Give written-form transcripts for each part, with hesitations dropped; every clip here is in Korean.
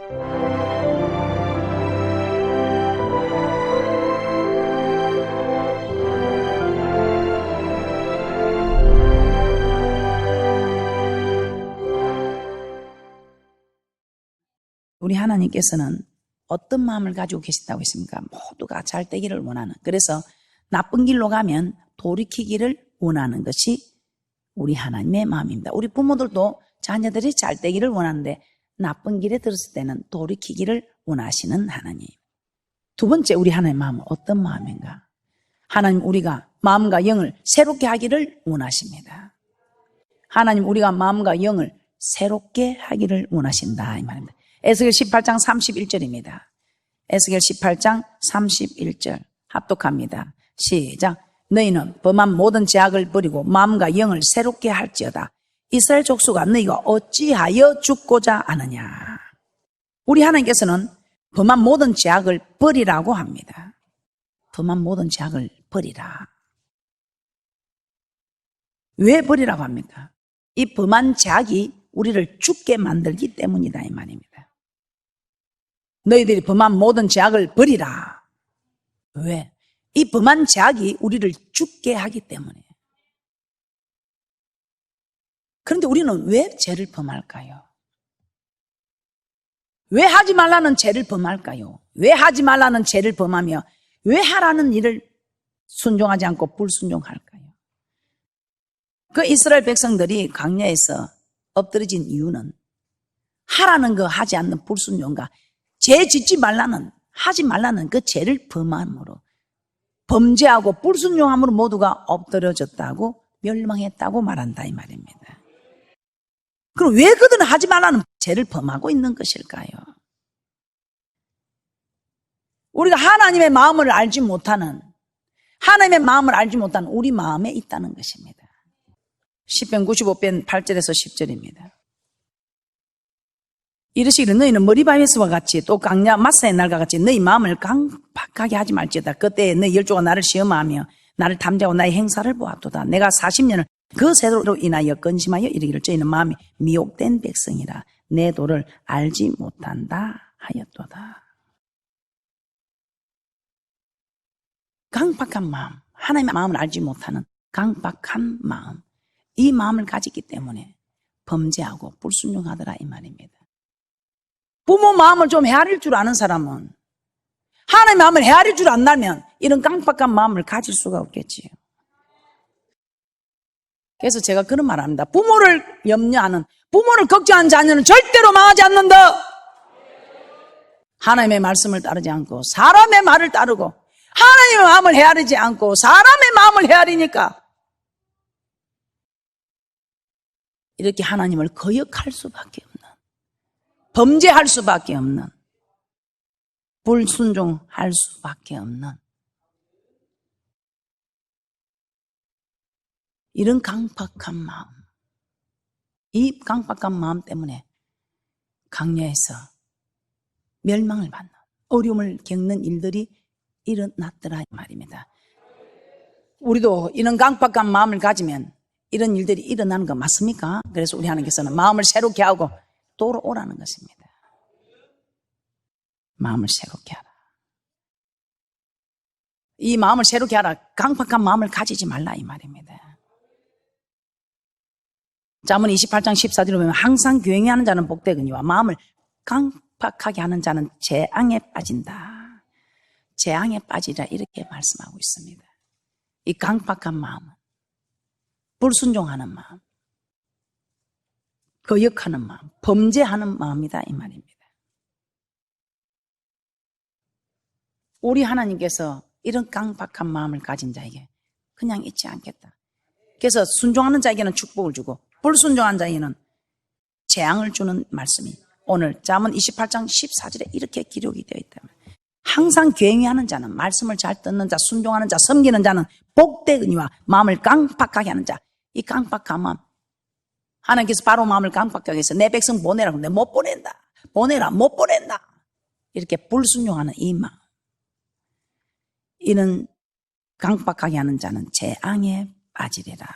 우리 하나님께서는 어떤 마음을 가지고 계신다고 했습니까? 모두가 잘 되기를 원하는. 그래서 나쁜 길로 가면 돌이키기를 원하는 것이 우리 하나님의 마음입니다. 우리 부모들도 자녀들이 잘 되기를 원하는데 나쁜 길에 들었을 때는 돌이키기를 원하시는 하나님. 두 번째, 우리 하나님의 마음은 어떤 마음인가? 하나님, 우리가 마음과 영을 새롭게 하기를 원하십니다. 하나님, 우리가 마음과 영을 새롭게 하기를 원하신다 이 말입니다. 에스겔 18장 31절입니다. 에스겔 18장 31절 합독합니다. 시작. 너희는 범한 모든 죄악을 버리고 마음과 영을 새롭게 할지어다. 이스라엘 족속아, 너희가 어찌하여 죽고자 하느냐. 우리 하나님께서는 범한 모든 죄악을 버리라고 합니다. 범한 모든 죄악을 버리라. 왜 버리라고 합니까? 이 범한 죄악이 우리를 죽게 만들기 때문이다 이 말입니다. 너희들이 범한 모든 죄악을 버리라. 왜? 이 범한 죄악이 우리를 죽게 하기 때문에. 그런데 우리는 왜 죄를 범할까요? 왜 하지 말라는 죄를 범할까요? 왜 하지 말라는 죄를 범하며 왜 하라는 일을 순종하지 않고 불순종할까요? 그 이스라엘 백성들이 광야에서 엎드러진 이유는 하라는 거 하지 않는 불순종과 죄 짓지 말라는, 하지 말라는 그 죄를 범함으로, 범죄하고 불순종함으로 모두가 엎드려졌다고 멸망했다고 말한다 이 말입니다. 그럼 왜 그들은 하지 말라는 죄를 범하고 있는 것일까요? 우리가 하나님의 마음을 알지 못하는, 하나님의 마음을 알지 못하는 우리 마음에 있다는 것입니다. 시편 95편 8절에서 10절입니다. 이르시기를 너희는 머리바에서와 같이 또 강야 마사의 날과 같이 너희 마음을 강팍하게 하지 말지어다. 그때 너희 열조가 나를 시험하며 나를 탐지하고 나의 행사를 보았도다. 내가 40년을 그 세도로 인하여 근심하여 이르기를 저희는 마음이 미혹된 백성이라 내 도를 알지 못한다 하였도다. 강팍한 마음, 하나님의 마음을 알지 못하는 강팍한 마음, 이 마음을 가지기 때문에 범죄하고 불순종하더라 이 말입니다. 부모 마음을 좀 헤아릴 줄 아는 사람은 하나님의 마음을 헤아릴 줄 안다면 이런 깜빡한 마음을 가질 수가 없겠지요. 그래서 제가 그런 말을 합니다. 부모를 염려하는, 부모를 걱정하는 자녀는 절대로 망하지 않는다. 하나님의 말씀을 따르지 않고 사람의 말을 따르고 하나님의 마음을 헤아리지 않고 사람의 마음을 헤아리니까 이렇게 하나님을 거역할 수밖에 없는, 범죄할 수밖에 없는, 불순종할 수밖에 없는 이런 강팍한 마음, 이 강팍한 마음 때문에 광야에서 멸망을 받는, 어려움을 겪는 일들이 일어났더라 이 말입니다. 우리도 이런 강팍한 마음을 가지면 이런 일들이 일어나는 거 맞습니까? 그래서 우리 하나님께서는 마음을 새롭게 하고 돌아오라는 것입니다. 마음을 새롭게 하라. 이 마음을 새롭게 하라. 강팍한 마음을 가지지 말라 이 말입니다. 잠언 28장 14절에 보면 항상 교행하는 자는 복되거니와 마음을 강팍하게 하는 자는 재앙에 빠진다. 재앙에 빠지라 이렇게 말씀하고 있습니다. 이 강팍한 마음은 불순종하는 마음, 거역하는 마음, 범죄하는 마음이다 이 말입니다. 우리 하나님께서 이런 강팍한 마음을 가진 자에게 그냥 잊지 않겠다. 그래서 순종하는 자에게는 축복을 주고 불순종한 자에게는 재앙을 주는 말씀이 오늘 잠언 28장 14절에 이렇게 기록이 되어 있다. 항상 교행하는 자는, 말씀을 잘 듣는 자, 순종하는 자, 섬기는 자는 복되거니와 마음을 강팍하게 하는 자, 이 강팍한 마음, 하나님께서 바로 마음을 강팍하게 해서 내 백성 보내라 그러는데 못 보낸다, 보내라 못 보낸다, 이렇게 불순종하는 이 마음, 이는 강팍하게 하는 자는 재앙에 빠지리라.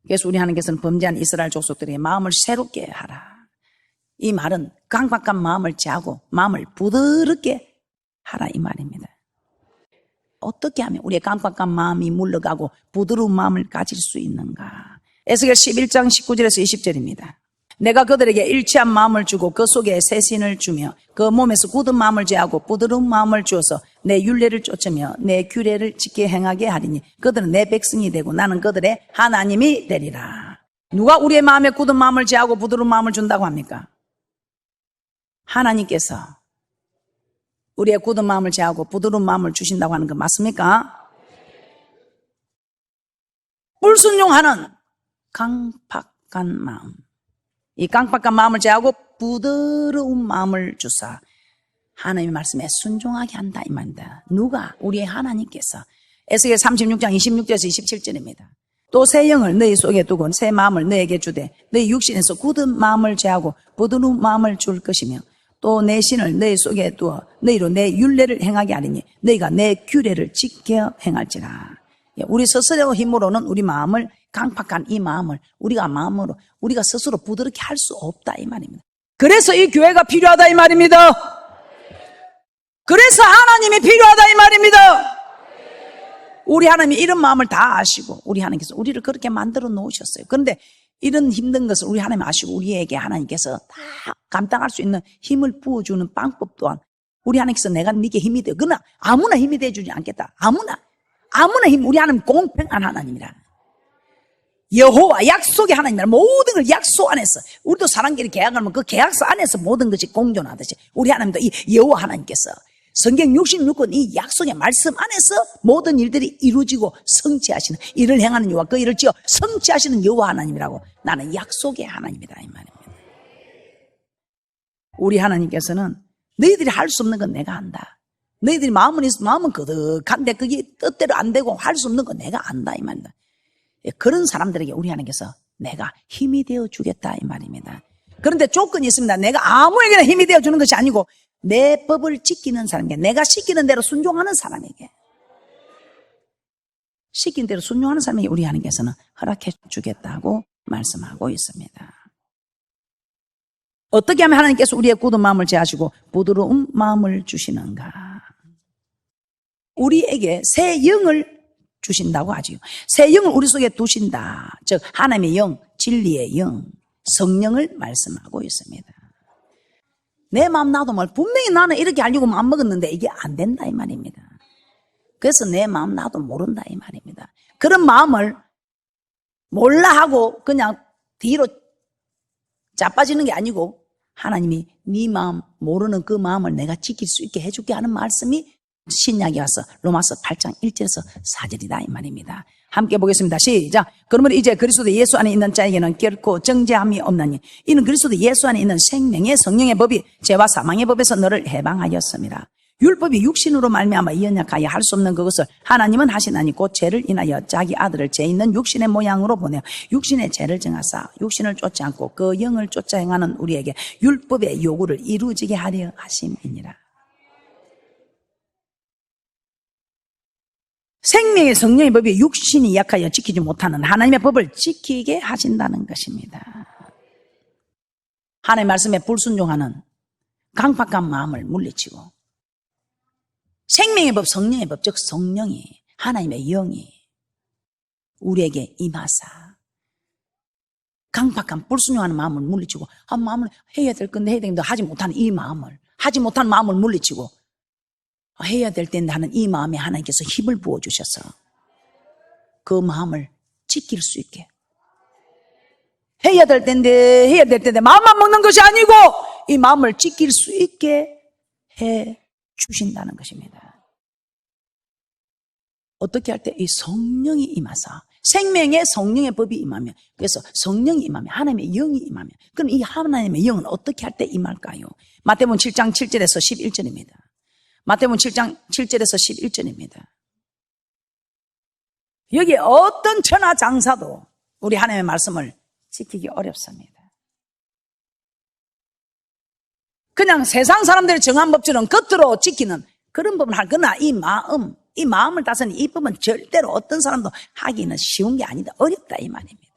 그래서 우리 하나님께서는 범죄한 이스라엘 족속들에게 마음을 새롭게 하라. 이 말은 강박한 마음을 제하고 마음을 부드럽게 하라 이 말입니다. 어떻게 하면 우리의 강박한 마음이 물러가고 부드러운 마음을 가질 수 있는가? 에스겔 11장 19절에서 20절입니다. 내가 그들에게 일치한 마음을 주고 그 속에 새 신을 주며 그 몸에서 굳은 마음을 제하고 부드러운 마음을 주어서 내 율례를 쫓으며 내 규례를 지켜 행하게 하리니 그들은 내 백성이 되고 나는 그들의 하나님이 되리라. 누가 우리의 마음에 굳은 마음을 제하고 부드러운 마음을 준다고 합니까? 하나님께서 우리의 굳은 마음을 제하고 부드러운 마음을 주신다고 하는 거 맞습니까? 불순종하는 강팍한 마음, 이 강팍한 마음을 제하고 부드러운 마음을 주사 하나님의 말씀에 순종하게 한다 이 말입니다. 누가? 우리의 하나님께서. 에스겔 36장 26절에서 27절입니다. 또 새 영을 너희 속에 두고 새 마음을 너에게 주되 너희 육신에서 굳은 마음을 제하고 부드러운 마음을 줄 것이며 또 내 신을 너희 속에 두어 너희로 내 율례를 행하게 하리니 너희가 내 규례를 지켜 행할지라. 우리 스스로 힘으로는 우리 마음을 강팍한 이 마음을 우리가 스스로 부드럽게 할 수 없다 이 말입니다. 그래서 이 교회가 필요하다 이 말입니다. 그래서 하나님이 필요하다 이 말입니다. 우리 하나님이 이런 마음을 다 아시고 우리 하나님께서 우리를 그렇게 만들어 놓으셨어요. 그런데 이런 힘든 것을 우리 하나님 아시고 우리에게 하나님께서 다 감당할 수 있는 힘을 부어주는 방법 또한 우리 하나님께서 내가 네게 힘이 되어. 그러나 아무나 힘이 되어주지 않겠다. 아무나 힘. 우리 하나님 공평한 하나님이라. 여호와 약속의 하나님이라. 모든 걸 약속 안에서. 우리도 사람끼리 계약하면 그 계약서 안에서 모든 것이 공존하듯이 우리 하나님도 이 여호와 하나님께서 성경 66권 이 약속의 말씀 안에서 모든 일들이 이루어지고 성취하시는 일을 행하는 여호와 그 일을 지어 성취하시는 여호와 하나님이라고. 나는 약속의 하나님이다 이 말입니다. 우리 하나님께서는 너희들이 할 수 없는 건 내가 한다. 너희들이 마음은 거듭한데 그게 뜻대로 안 되고 할 수 없는 건 내가 안다 이 말입니다. 그런 사람들에게 우리 하나님께서 내가 힘이 되어 주겠다 이 말입니다. 그런데 조건이 있습니다. 내가 아무에게나 힘이 되어 주는 것이 아니고 내 법을 지키는 사람에게, 내가 시키는 대로 순종하는 사람에게, 시킨 대로 순종하는 사람에게 우리 하나님께서는 허락해 주겠다고 말씀하고 있습니다. 어떻게 하면 하나님께서 우리의 굳은 마음을 제하시고 부드러운 마음을 주시는가? 우리에게 새 영을 주신다고 하지요. 새 영을 우리 속에 두신다. 즉 하나님의 영, 진리의 영, 성령을 말씀하고 있습니다. 내 마음 나도 분명히 나는 이렇게 하려고 마음 먹었는데 이게 안 된다 이 말입니다. 그래서 내 마음 나도 모른다 이 말입니다. 그런 마음을 몰라 하고 그냥 뒤로 자빠지는 게 아니고 하나님이 네 마음 모르는 그 마음을 내가 지킬 수 있게 해줄게 하는 말씀이 신약에 와서 로마서 8장 1절에서 4절이다 이 말입니다. 함께 보겠습니다. 시작. 그러면 이제 그리스도 예수 안에 있는 자에게는 결코 정죄함이 없나니 이는 그리스도 예수 안에 있는 생명의 성령의 법이 죄와 사망의 법에서 너를 해방하였습니다. 율법이 육신으로 말미암아 연약하여 할 수 없는 그것을 하나님은 하시나니 곧 죄를 인하여 자기 아들을 죄 있는 육신의 모양으로 보내어 육신의 죄를 정하사 육신을 쫓지 않고 그 영을 쫓아 행하는 우리에게 율법의 요구를 이루어지게 하려 하심이니라. 생명의 성령의 법이 육신이 약하여 지키지 못하는 하나님의 법을 지키게 하신다는 것입니다. 하나님의 말씀에 불순종하는 강팍한 마음을 물리치고 생명의 법, 성령의 법, 즉 성령이 하나님의 영이 우리에게 임하사 강팍한 불순종하는 마음을 물리치고 마음을 해야 될 건데 하지 못하는 이 마음을 물리치고 해야 될 텐데 하는 이 마음에 하나님께서 힘을 부어주셔서 그 마음을 지킬 수 있게 해야 될 텐데 마음만 먹는 것이 아니고 이 마음을 지킬 수 있게 해 주신다는 것입니다. 어떻게 할 때 이 성령이 임하사 생명의 성령의 법이 임하면 그래서 성령이 임하면 하나님의 영이 임하면 그럼 이 하나님의 영은 어떻게 할 때 임할까요? 마태복음 7장 7절에서 11절입니다. 마태복음 7장 7절에서 11절입니다. 여기 어떤 천하장사도 우리 하나님의 말씀을 지키기 어렵습니다. 그냥 세상 사람들이 정한 법처럼 겉으로 지키는 그런 법은 하거나 이 마음을 다스리는 이 법은 절대로 어떤 사람도 하기는 쉬운 게 아니다. 어렵다 이 말입니다.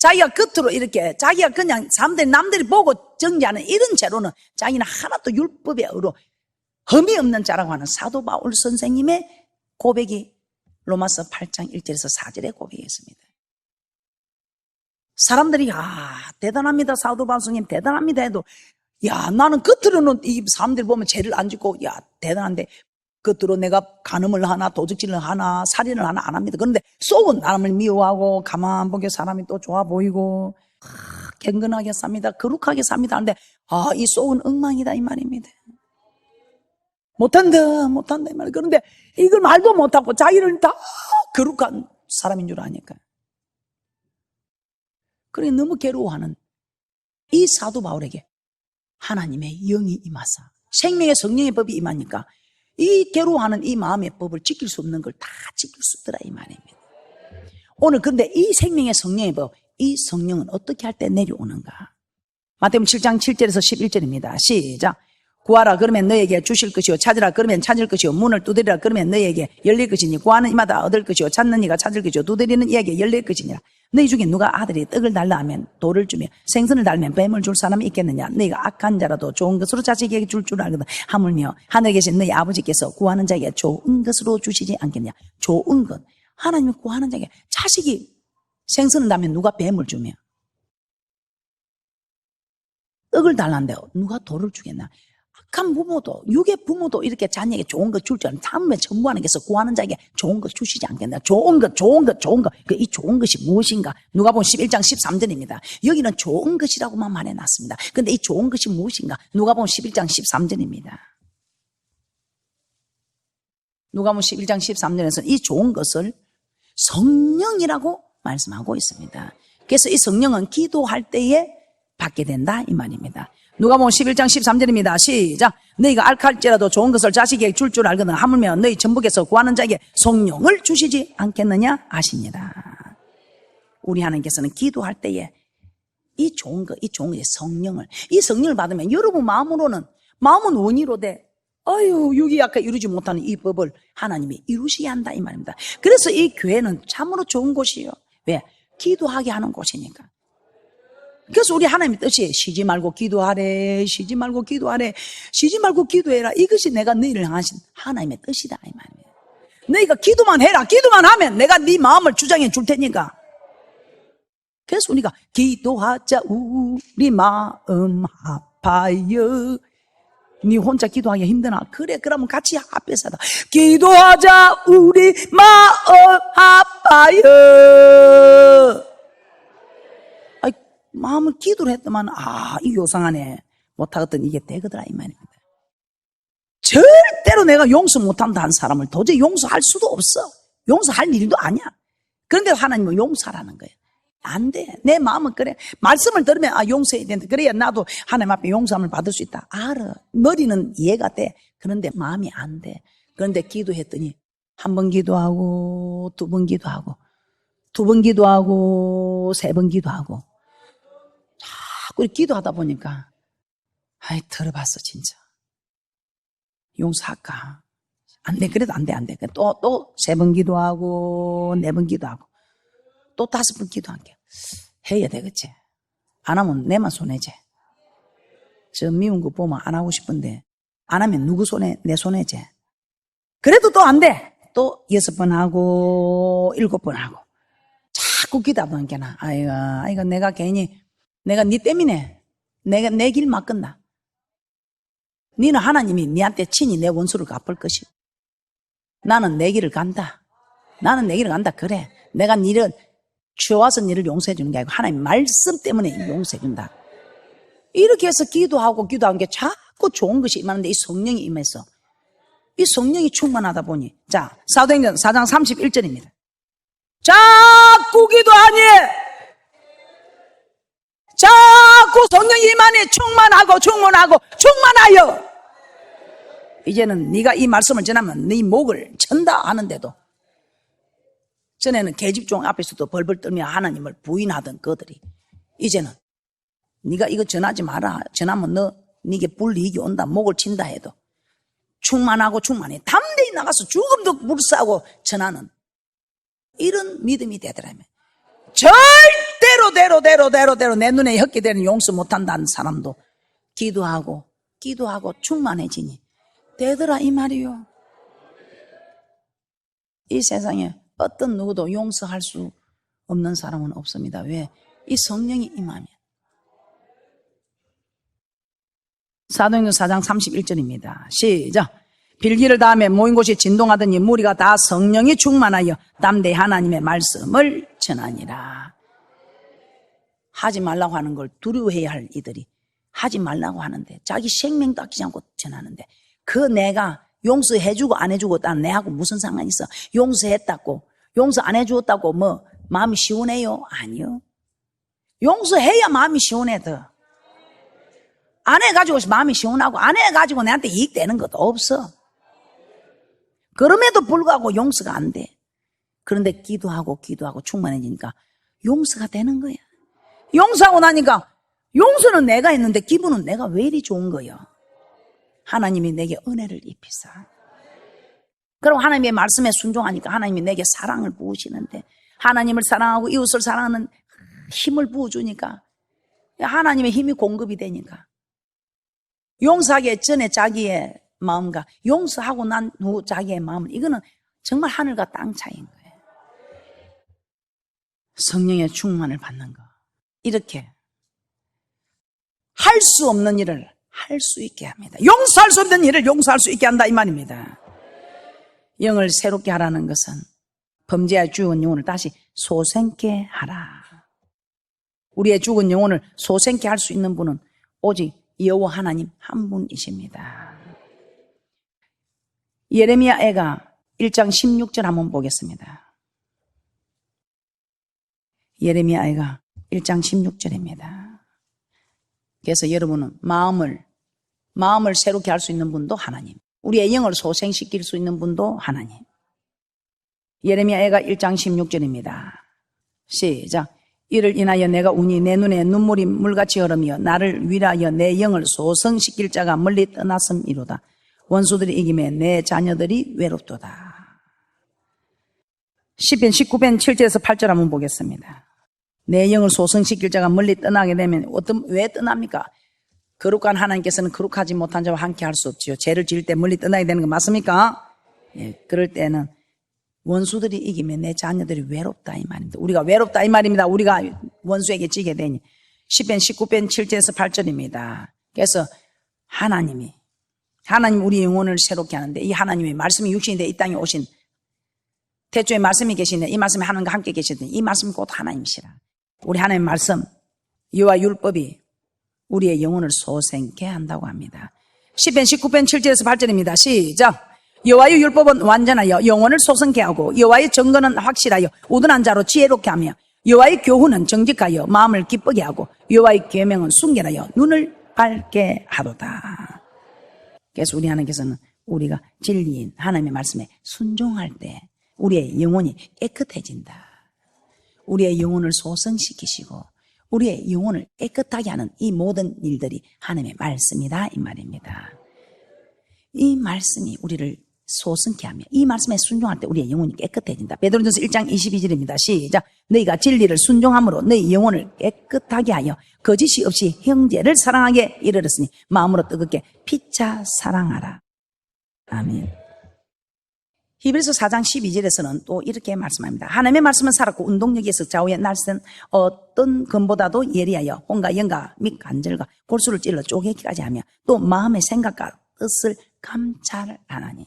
자기가 겉으로 이렇게 자기가 그냥 사람들이 남들이 보고 정지하는 이런 죄로는 자기는 하나도 율법에 의로 흠이 없는 자라고 하는 사도 바울 선생님의 고백이 로마서 8장 1절에서 4절의 고백이었습니다. 사람들이 대단합니다. 사도 바울 선생님 대단합니다 해도 나는 겉으로는 이 사람들 보면 죄를 안 짓고 대단한데 겉으로 내가 간음을 하나 도둑질을 하나 살인을 하나 안 합니다. 그런데 속은 남을 미워하고 가만 보게 사람이 또 좋아 보이고 경건하게 삽니다. 거룩하게 삽니다. 하는데 이 속은 엉망이다 이 말입니다. 못한다 이 말. 그런데 이걸 말도 못하고 자기를 다 거룩한 사람인 줄 아니까. 그러니 너무 괴로워하는 이 사도 바울에게 하나님의 영이 임하사 생명의 성령의 법이 임하니까 이 괴로워하는 이 마음의 법을 지킬 수 없는 걸 다 지킬 수 있더라 이 말입니다. 오늘 근데 이 생명의 성령의 법, 이 성령은 어떻게 할 때 내려오는가? 마태복음 7장 7절에서 11절입니다. 시작. 구하라 그러면 너에게 주실 것이요 찾으라 그러면 찾을 것이요 문을 두드리라 그러면 너에게 열릴 것이니 구하는 이마다 얻을 것이요 찾는 이가 찾을 것이요 두드리는 이에게 열릴 것이니라. 너희 중에 누가 아들이 떡을 달라 하면 돌을 주며 생선을 달면 뱀을 줄 사람이 있겠느냐? 너희가 악한 자라도 좋은 것으로 자식에게 줄 알거든. 하물며 하늘에 계신 너희 아버지께서 구하는 자에게 좋은 것으로 주시지 않겠냐? 좋은 것. 하나님이 구하는 자에게 자식이 생선을 달면 누가 뱀을 주며 떡을 달란데 누가 돌을 주겠나? 악한 부모도 육의 부모도 이렇게 자녀에게 좋은 것 줄 줄 아는 다음에 전부하는 게서 구하는 자에게 좋은 것 주시지 않겠나? 좋은 것. 이 좋은 것이 무엇인가? 누가복음 11장 13절입니다. 여기는 좋은 것이라고만 말해놨습니다. 그런데 이 좋은 것이 무엇인가? 누가복음 11장 13절입니다. 누가복음 11장 13절에서는 이 좋은 것을 성령이라고 말씀하고 있습니다. 그래서 이 성령은 기도할 때에 받게 된다 이 말입니다. 누가복음 11장 13절입니다. 시작. 너희가 알할지라도 좋은 것을 자식에게 줄 줄 알거든. 하물며 너희 전북에서 구하는 자에게 성령을 주시지 않겠느냐 하십니다. 우리 하나님께서는 기도할 때에 이 좋은 것의 성령을 받으면 여러분 마음은 원의로 돼. 육이 아까 이루지 못하는 이 법을 하나님이 이루셔야 한다 이 말입니다. 그래서 이 교회는 참으로 좋은 곳이에요. 왜? 기도하게 하는 곳이니까. 그래서 우리 하나님의 뜻이 쉬지 말고 기도하래. 쉬지 말고 기도해라. 이것이 내가 너희를 향하신 하나님의 뜻이다 이 말입니다. 너희가 기도만 해라. 기도만 하면 내가 네 마음을 주장해 줄 테니까. 그래서 우리가 기도하자 우리 마음 아파요. 네 혼자 기도하기 힘드나? 그래 그러면 같이 앞에서 하다. 기도하자 우리 마음 아파요. 마음을 기도를 했더만 이 요상하네 못하거든. 이게 되거더라 이 말입니다. 절대로 내가 용서 못한다 한 사람을 도저히 용서할 수도 없어. 용서할 일도 아니야. 그런데 하나님은 용서하라는 거예요. 안 돼. 내 마음은 그래. 말씀을 들으면 용서해야 된다. 그래야 나도 하나님 앞에 용서함을 받을 수 있다. 알아. 머리는 이해가 돼. 그런데 마음이 안 돼. 그런데 기도했더니 한 번 기도하고 두 번 기도하고 두 번 기도하고 세 번 기도하고 자꾸 기도하다 보니까 들어봤어 진짜. 용서할까? 안 돼. 그래도 안 돼. 또 세 번 기도하고 네 번 기도하고 또 5번 기도할게. 해야 되겠지. 안 하면 내만 손해지. 저 미운 거 보면 안 하고 싶은데 안 하면 누구 손해? 내 손해지. 그래도 또 안 돼. 또 6번 하고 7번 하고 자꾸 기도하다 보니까 아이고 내가 괜히 내가 네 때문에 내가 내 길 막건다. 너는 하나님이 네한테 친히 내 원수를 갚을 것이고 나는 내 길을 간다. 그래. 내가 니를 치워와서 니를 용서해 주는 게 아니고 하나님 말씀 때문에 용서해 준다. 이렇게 해서 기도하고 기도한 게 자꾸 좋은 것이 임하는데 이 성령이 임해서 이 성령이 충만하다 보니 자 사도행전 4장 31절입니다. 자꾸 기도하니 자꾸 성령이 임하니 충만하여 이제는 네가 이 말씀을 전하면 네 목을 천다 하는데도 전에는 계집종 앞에서도 벌벌 떨며 하나님을 부인하던 그들이 이제는 네가 이거 전하지 마라. 전하면 네게 불이익이 온다. 목을 친다 해도 충만해. 담대히 나가서 죽음도 불사하고 전하는 이런 믿음이 되더라면 절대로 대로 내 눈에 헛기되는 용서 못한다는 사람도 기도하고 충만해지니 되더라 이 말이요. 이 세상에 어떤 누구도 용서할 수 없는 사람은 없습니다. 왜? 이 성령이 임하면. 사도행전 4장 31절입니다. 시작. 빌기를 다음에 모인 곳이 진동하더니 무리가 다 성령이 충만하여 담대히 하나님의 말씀을 전하니라. 하지 말라고 하는 걸 두려워해야 할 이들이 하지 말라고 하는데 자기 생명도 아끼지 않고 전하는데 그 내가 용서해주고 안 해주고 딴 내하고 무슨 상관이 있어? 용서했다고 용서 안 해주었다고 뭐 마음이 시원해요? 아니요. 용서해야 마음이 시원해 더. 안 해가지고 마음이 시원하고 안 해가지고 내한테 이익되는 것도 없어. 그럼에도 불구하고 용서가 안 돼. 그런데 기도하고 충만해지니까 용서가 되는 거야. 용서하고 나니까 용서는 내가 했는데 기분은 내가 왜 이리 좋은 거야. 하나님이 내게 은혜를 입히사. 그럼 하나님의 말씀에 순종하니까 하나님이 내게 사랑을 부으시는데 하나님을 사랑하고 이웃을 사랑하는 힘을 부어주니까 하나님의 힘이 공급이 되니까 용서하기 전에 자기의 마음과 용서하고 난 후 자기의 마음을 이거는 정말 하늘과 땅 차이인 거예요. 성령의 충만을 받는 거. 이렇게 할 수 없는 일을 할 수 있게 합니다. 용서할 수 없는 일을 용서할 수 있게 한다 이 말입니다. 영을 새롭게 하라는 것은 범죄하여 죽은 영혼을 다시 소생케 하라. 우리의 죽은 영혼을 소생케 할 수 있는 분은 오직 여호와 하나님 한 분이십니다. 예레미야 애가 1장 16절 한번 보겠습니다. 예레미야 애가 1장 16절입니다. 그래서 여러분은 마음을 새롭게 할 수 있는 분도 하나님, 우리의 영을 소생시킬 수 있는 분도 하나님. 예레미야 애가 1장 16절입니다. 시작. 이를 인하여 내가 우니 내 눈에 눈물이 물같이 흐르며 나를 위하여 내 영을 소성시킬 자가 멀리 떠났음이로다. 원수들이 이김에 내 자녀들이 외롭도다. 시편 19편 7절에서 8절 한번 보겠습니다. 내 영을 소성시킬 자가 멀리 떠나게 되면 왜 떠납니까? 거룩한 하나님께서는 거룩하지 못한 자와 함께 할 수 없지요. 죄를 지을 때 멀리 떠나게 되는 거 맞습니까? 예, 그럴 때는 원수들이 이기면 내 자녀들이 외롭다 이 말입니다. 우리가 외롭다 이 말입니다. 우리가 원수에게 지게 되니. 시편 19편 7절에서 8절입니다. 그래서 하나님 우리 영혼을 새롭게 하는데 이 하나님의 말씀이 육신이 돼 이 땅에 오신 태초에 말씀이 계시네. 이 말씀이 하나님과 함께 계시더니 이 말씀이 곧 하나님이시라. 우리 하나님의 말씀 여호와 율법이 우리의 영혼을 소생케 한다고 합니다. 시편 19편 7절에서 8절입니다. 시작. 여호와의 율법은 완전하여 영혼을 소성케 하고 여호와의 정건은 확실하여 우둔한 자로 지혜롭게 하며 여호와의 교훈은 정직하여 마음을 기쁘게 하고 여호와의 계명은 순결하여 눈을 밝게 하도다. 그래서 우리 하나님께서는 우리가 진리인 하나님의 말씀에 순종할 때 우리의 영혼이 깨끗해진다. 우리의 영혼을 소성시키시고 우리의 영혼을 깨끗하게 하는 이 모든 일들이 하나님의 말씀이다 이 말입니다. 이 말씀이 우리를 소성케 하며 이 말씀에 순종할 때 우리의 영혼이 깨끗해진다. 베드로전서 1장 22절입니다. 시작. 너희가 진리를 순종함으로 너희 영혼을 깨끗하게 하여 거짓이 없이 형제를 사랑하게 이르렀으니 마음으로 뜨겁게 피차 사랑하라. 아멘. 히브리서 4장 12절에서는 또 이렇게 말씀합니다. 하나님의 말씀은 살았고 운동력에서 좌우의 날선 어떤 검보다도 예리하여 혼과 영과 및 간절과 골수를 찔러 쪼개기까지 하며 또 마음의 생각과 뜻을 감찰하나니.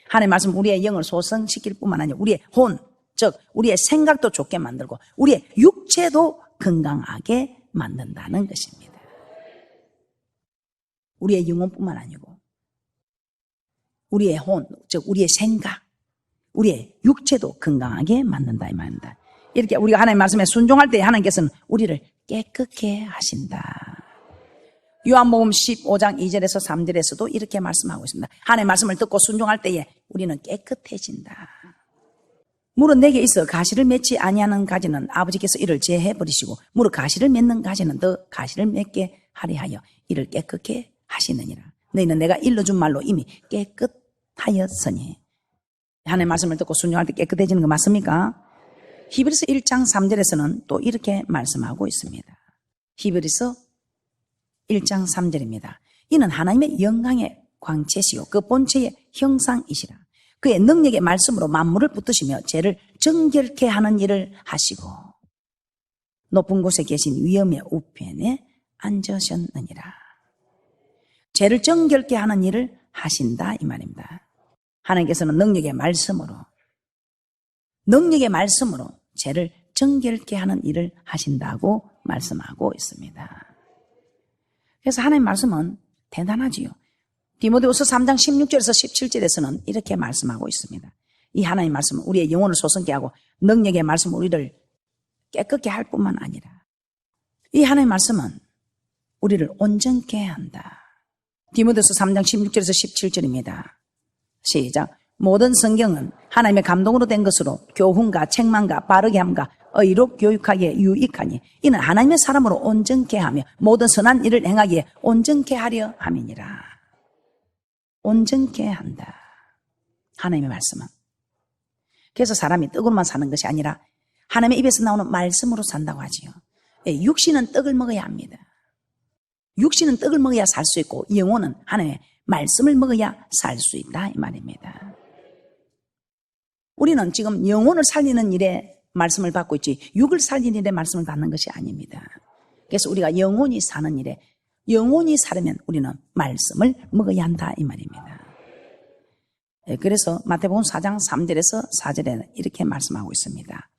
하나님의 말씀 우리의 영을 소성시킬 뿐만 아니라 우리의 혼, 즉 우리의 생각도 좋게 만들고 우리의 육체도 건강하게 만든다는 것입니다. 우리의 영혼뿐만 아니고 우리의 혼, 즉 우리의 생각, 우리의 육체도 건강하게 만든다 이 말입니다. 이렇게 우리가 하나님의 말씀에 순종할 때 하나님께서는 우리를 깨끗게 하신다. 요한복음 15장 2절에서 3절에서도 이렇게 말씀하고 있습니다. 하나님의 말씀을 듣고 순종할 때에 우리는 깨끗해진다. 무릇 내게 있어 가시를 맺지 아니하는 가지는 아버지께서 이를 제해 버리시고 무릇 가시를 맺는 가지는 더 가시를 맺게 하리 하여 이를 깨끗게 하시느니라. 너희는 내가 일러준 말로 이미 깨끗하였으니. 하나님의 말씀을 듣고 순종할 때 깨끗해지는 거 맞습니까? 히브리서 1장 3절에서는 또 이렇게 말씀하고 있습니다. 히브리서 1장 3절입니다. 이는 하나님의 영광의 광채시요 그 본체의 형상이시라. 그의 능력의 말씀으로 만물을 붙드시며 죄를 정결케 하는 일을 하시고 높은 곳에 계신 위엄의 우편에 앉으셨느니라. 죄를 정결케 하는 일을 하신다 이 말입니다. 하나님께서는 능력의 말씀으로 죄를 정결케 하는 일을 하신다고 말씀하고 있습니다. 그래서 하나님의 말씀은 대단하지요. 디모데후서 3장 16절에서 17절에서는 이렇게 말씀하고 있습니다. 이 하나님의 말씀은 우리의 영혼을 소성케 하고 능력의 말씀은 우리를 깨끗게 할 뿐만 아니라 이 하나님의 말씀은 우리를 온전케 한다. 디모데후서 3장 16절에서 17절입니다. 시작. 모든 성경은 하나님의 감동으로 된 것으로 교훈과 책망과 바르게 함과 의로 교육하기에 유익하니 이는 하나님의 사람으로 온전케 하며 모든 선한 일을 행하기에 온전케 하려 함이니라. 온전케 한다. 하나님의 말씀은. 그래서 사람이 떡으로만 사는 것이 아니라 하나님의 입에서 나오는 말씀으로 산다고 하지요. 육신은 떡을 먹어야 합니다. 육신은 떡을 먹어야 살 수 있고 영혼은 하나님의 말씀을 먹어야 살 수 있다 이 말입니다. 우리는 지금 영혼을 살리는 일에 말씀을 받고 있지 육을 살리는 일에 말씀을 받는 것이 아닙니다. 그래서 우리가 영혼이 사는 일에 영혼이 살려면 우리는 말씀을 먹어야 한다 이 말입니다. 그래서 마태복음 4장 3절에서 4절에 이렇게 말씀하고 있습니다.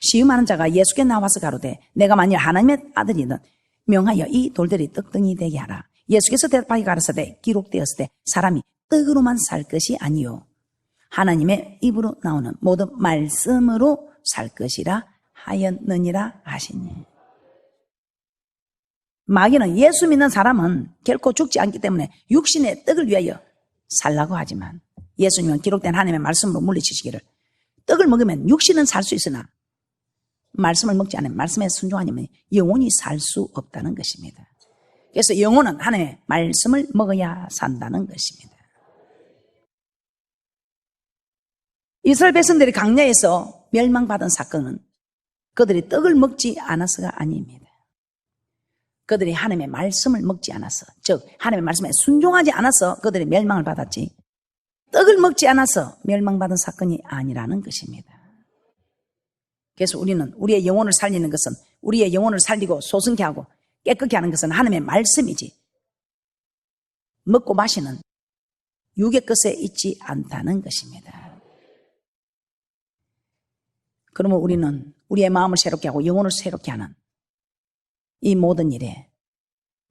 시험하는 자가 예수께 나와서 가로되 내가 만일 하나님의 아들이든 명하여 이 돌들이 떡덩이 되게 하라. 예수께서 대답하여 가라사대 기록되었을 때 사람이 떡으로만 살 것이 아니요 하나님의 입으로 나오는 모든 말씀으로 살 것이라 하였느니라 하시니. 마귀는 예수 믿는 사람은 결코 죽지 않기 때문에 육신의 떡을 위하여 살라고 하지만 예수님은 기록된 하나님의 말씀으로 물리치시기를 떡을 먹으면 육신은 살 수 있으나 말씀을 먹지 않으면 말씀에 순종하면 영혼이 살 수 없다는 것입니다. 그래서 영혼은 하나님의 말씀을 먹어야 산다는 것입니다. 이스라엘 백성들이 광야에서 멸망받은 사건은 그들이 떡을 먹지 않아서가 아닙니다. 그들이 하나님의 말씀을 먹지 않아서, 즉 하나님의 말씀에 순종하지 않아서 그들이 멸망을 받았지 떡을 먹지 않아서 멸망받은 사건이 아니라는 것입니다. 그래서 우리는 우리의 영혼을 살리는 것은 우리의 영혼을 살리고 소성케 하고 깨끗게 하는 것은 하나님의 말씀이지 먹고 마시는 육의 것에 있지 않다는 것입니다. 그러면 우리는 우리의 마음을 새롭게 하고 영혼을 새롭게 하는 이 모든 일에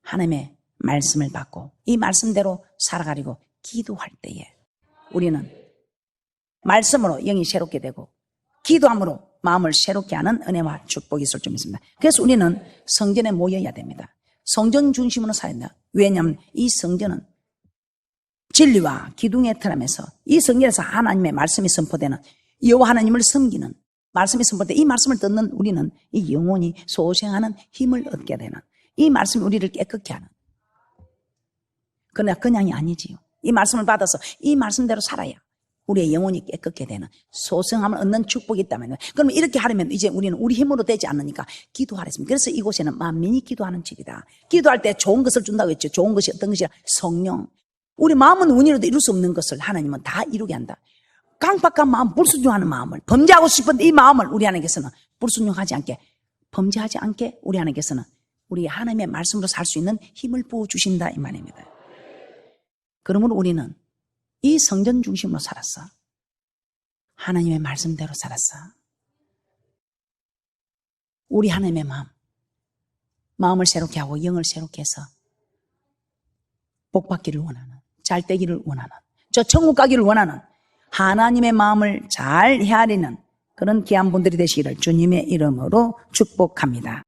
하나님의 말씀을 받고 이 말씀대로 살아가려고 기도할 때에 우리는 말씀으로 영이 새롭게 되고 기도함으로 마음을 새롭게 하는 은혜와 축복이 있을 줄 믿습니다. 그래서 우리는 성전에 모여야 됩니다. 성전 중심으로 살아야 된다. 왜냐하면 이 성전은 진리와 기둥의 틀하면서 이 성전에서 하나님의 말씀이 선포되는 여호와 하나님을 섬기는 말씀이 선포되 이 말씀을 듣는 우리는 이 영혼이 소생하는 힘을 얻게 되는 이 말씀이 우리를 깨끗게 하는 그러나 그냥이 아니지요. 이 말씀을 받아서 이 말씀대로 살아야 우리의 영혼이 깨끗게 되는 소성함을 얻는 축복이 있다면 그러면 이렇게 하려면 이제 우리는 우리 힘으로 되지 않으니까 기도하랬습니다. 그래서 이곳에는 만민이 기도하는 집이다. 기도할 때 좋은 것을 준다고 했죠. 좋은 것이 어떤 것이라 성령. 우리 마음은 운이로도 이룰 수 없는 것을 하나님은 다 이루게 한다. 강박한 마음, 불순종하는 마음을 범죄하고 싶은 이 마음을 우리 하나님께서는 불순종하지 않게 범죄하지 않게 우리 하나님께서는 우리 하나님의 말씀으로 살 수 있는 힘을 부어주신다 이 말입니다. 그러므로 우리는 이 성전 중심으로 살았어. 하나님의 말씀대로 살았어. 우리 하나님의 마음을 새롭게 하고 영을 새롭게 해서 복 받기를 원하는, 잘 되기를 원하는, 저 천국 가기를 원하는 하나님의 마음을 잘 헤아리는 그런 귀한 분들이 되시기를 주님의 이름으로 축복합니다.